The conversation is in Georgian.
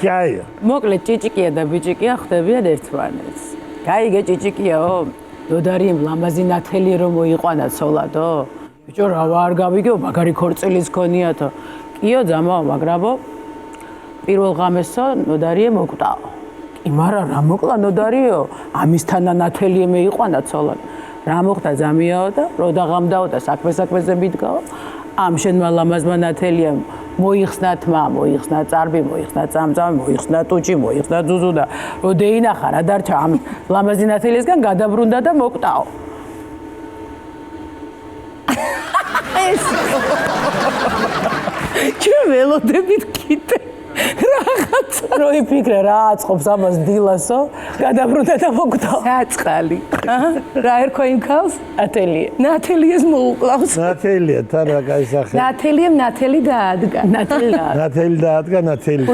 კაია. მოკლედ ჭიჭიკია და ბიჭიკია ხვდებიან ერთმანეთს. გაიგე ჭიჭიკიაო, დოდარი ლამაზი ნათელი რომ მოიყვანა ცოლადო. ბიჭო რა ვარ გავიგეო, მაგარი ქორწილის ქონიათო. კიო ძამაო, მაგრამო პირველ ღამესო ნოდარიე მოკვდაო. კი, მაგრამ რა მოკლა ნოდარიო? ამისთანა ნათელი მეიყვანა ცოლად. რა მოხდა ძამიაო და რო დაღამდაო და საქმე-საქმეზე მიდგაო. ამ შენმა ლამაზმა ნათელიამ მოიხსნა თმა, მოიხსნა წარბი, მოიხსნა წამწამი, მოიხსნა ტუჭი, მოიხსნა ძუძუ და რო დეინახა რა დარჩა ამ ლამაზი ნათელისგან გადაბრუნდა და მოკვდაო. ეს ჩვენ ველოდებით კიდე რაღაცა რო იფიქრე რა აწყობს ამას დილასო, გადაბრუნდა და მოკვდაო. საწყალი. რა ერქვა იმ ქალს? ნათელია. ნათელიას მოუკლავს. ნათელია, თან რა კაი სახე. ნათელიამ ნათელი დაადგა. ნათელი დაადგა, ნათელი.